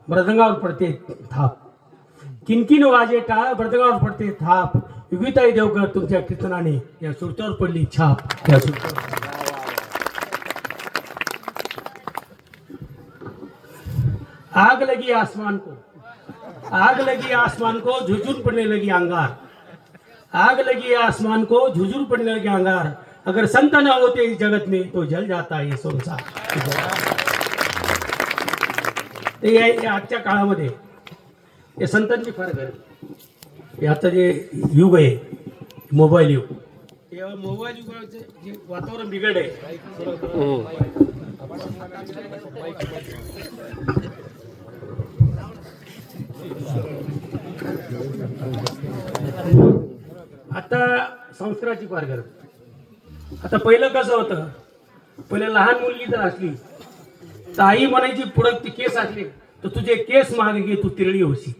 मृदंगावर पडते थाप, किनकिन वाजे टाळ मृदंगावर पडते थाप, युगीताई देवकर तुमच्या कीर्तनाने या सुरत्यावर पडली छाप. या सुरत्यावर आग लगी आसमान को, आग लगी आसमान को झुझुर पड़ने लगी अंगार, आग लगी आसमान को झुझुर पड़ने लगी अंगार, अगर संत न होते इस जगत में तो जल जाता ये संसार. ते आजच्या काळामध्ये या संतांची फार गरज. हे आता जे युग आहे मोबाईल युग, तेव्हा मोबाईल युगाचे जे वातावरण बिघड आहे. आता संस्काराची फार गरज. आता पहिलं कसं होतं, पहिलं लहान मुलगी जर असली तर आई म्हणायची पुढं ती केस असले तर तुझे केस मागे घे तू तिरळी होशी.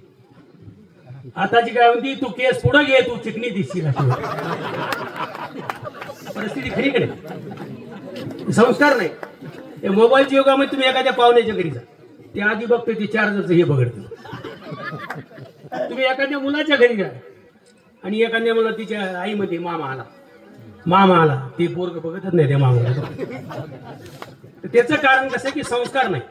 आताची काय म्हणती, तू केस पुढं घे तू चिकनी दिसशील. परिस्थिती खरी कडे संस्कार नाही. हे मोबाईलच्या युगामध्ये तुम्ही एखाद्या पाहुण्याच्या घरी जा, ते आधी बघते ते चार्जरचं हे बघडते. तुम्ही एखाद्या मुलाच्या घरी जा आणि एखाद्या मुला तिच्या आईमध्ये मामा आला, मामा आला, ते पोरग बघतच नाही त्या मामाला. त्याचं कारण कसं की संस्कार नाही.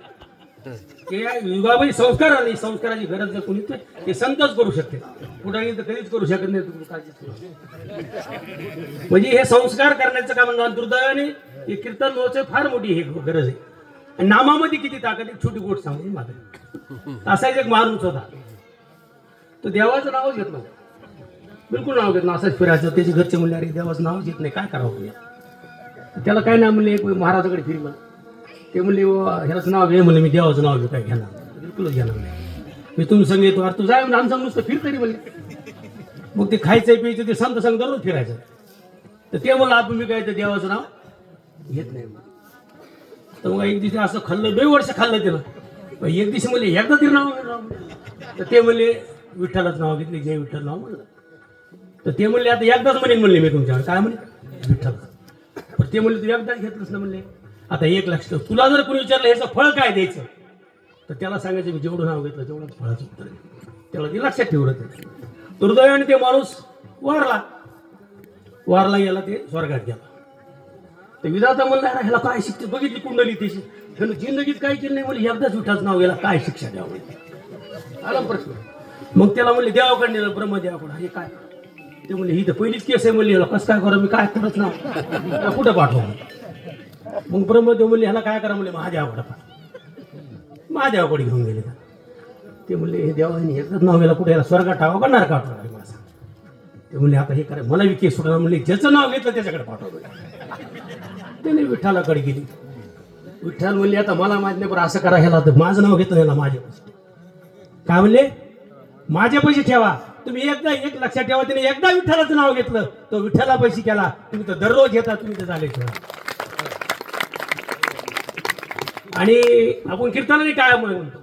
ते युगामध्ये संस्कार नाही. संस्काराची गरज जर कोणी ते संतच करू शकते, पुढे तर कधीच करू शकत नाही. तुम्ही काळजी म्हणजे हे संस्कार करण्याचं काम म्हणून दुर्दैवाने हे कीर्तन महोत्सव फार मोठी हे गरज आहे. आणि नामामध्ये किती ताकद. एक छोटी गोष्ट सांगून माझं असाच एक माणूस होता, तो देवाचं नावच घेत नव्हतं, बिलकुल नाव घेत ना, असंच फिरायचं. त्याचे घरचे म्हणले अरे देवाचं नावच घेत नाही, काय करावं. त्याला काय नाही म्हणले, एक महाराजाकडे फिरलं. ते म्हणले ह्याच नाव घे म्हणले, मी देवाचं नाव घेऊ, काय घेणार बिलकुलच घेणार नाही. मी तुम्ही संग येतो, अरे तू जाय म्हणून आमचं नुसतं फिर तरी म्हणले. मग ते खायचं प्यायचं ते संत संग दररोज फिरायचं. तर ते म्हणलं आपण मी काय ते देवाचं नाव घेत नाही. तर मग एक दिवशी असं खाल्लं, 2 वर्ष खाल्लं त्याला. एक दिवशी म्हणले एकदा तरी नाव तर ते म्हणले विठ्ठलाचं नाव घेतले, जय विठ्ठल नाव म्हणलं. तर ते म्हणले आता एकदाच म्हणेन म्हणले मी तुमच्यावर, काय म्हणले विठ्ठल. पण ते म्हणले तू एकदाच घेतलंच ना म्हणले. आता एक लक्ष ठेव, तुला जर कोणी विचारलं ह्याचं फळ काय द्यायचं तर त्याला सांगायचं मी जेवढं नाव घेतलं तेवढंच फळाचं उत्तर आहे. त्याला ते लक्षात ठेवलं. ते दुर्दैवाने ते माणूस वारला गेला, ते स्वर्गात गेला. ते विधाता म्हणला ह्याला काय शिक्षा, बघितली कुंडली त्याची, ह्यानं जिंदगीत काय केलं नाही म्हणले, एकदाच विठ्ठलाचं नाव गेला, काय शिक्षा द्यावं आला प्रश्न. मग त्याला म्हणले देवाकडे नेलं, ब्रह्मदेवाकडे. हे काय ते म्हणले ही तर पहिलीच केस आहे म्हणले, कसं काय करा मी काय करत ना, कुठं पाठवा. मग ब्रह्मदेव म्हणले ह्याला काय करा म्हणले, महादेवाकडे पाठवा. महादेवाकडे घेऊन गेले. ते म्हणले हे देवाने एकदाच नाव गेला, कुठे याला स्वर्गात टावा का नरकात टावा मला सांग. ते म्हणले आता हे करा, मला बी केस सुटणार म्हणले, ज्याचं नाव घेतलं त्याच्याकडे पाठवा. त्याने विठ्ठलाकडे गेली. विठ्ठल म्हणले आता मला माहित नाही, पण असं करा, ह्याला तर माझं नाव घेतलं ह्याला माझ्यापाशी. काय म्हणले, माझ्या पैसे ठेवा तुम्ही. एकदा एक लक्षात ठेवा, त्याने एकदा विठ्ठलाचं नाव घेतलं तो विठ्ठला पैसे केला. तुम्ही तर दररोज घेता, तुम्ही तर झाले ठेवा. आणि आपण कीर्तनाने काय म्हणतो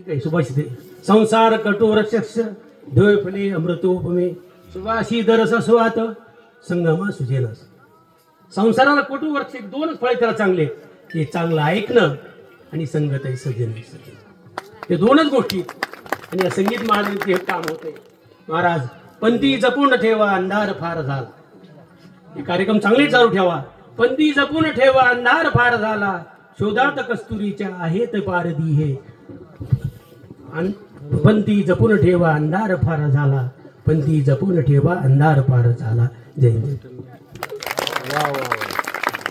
तर सुभाषित आहे, संसार कठोर रक्षक्ष ढोय फले अमृतोपमे सुवासी दरस स्वात संगमा सुजेनस. संसाराला कटू वर्ष 2च फळे त्याला चांगले, की चांगलं ऐकणं आणि संगत आहे सजन. हे 2च गोष्टी. आणि या संगीत महाराजांचे हे काम होते. महाराज पंथी जपून ठेवा अंधार फार झाला. हे कार्यक्रम चांगले चालू ठेवा. पंथी जपून ठेवा अंधार फार झाला, शोधात कस्तुरीच्या आहेत पारदी हे. पंथी जपून ठेवा अंधार फार झाला, पंथी जपून ठेवा अंधार फार झाला. जय जय.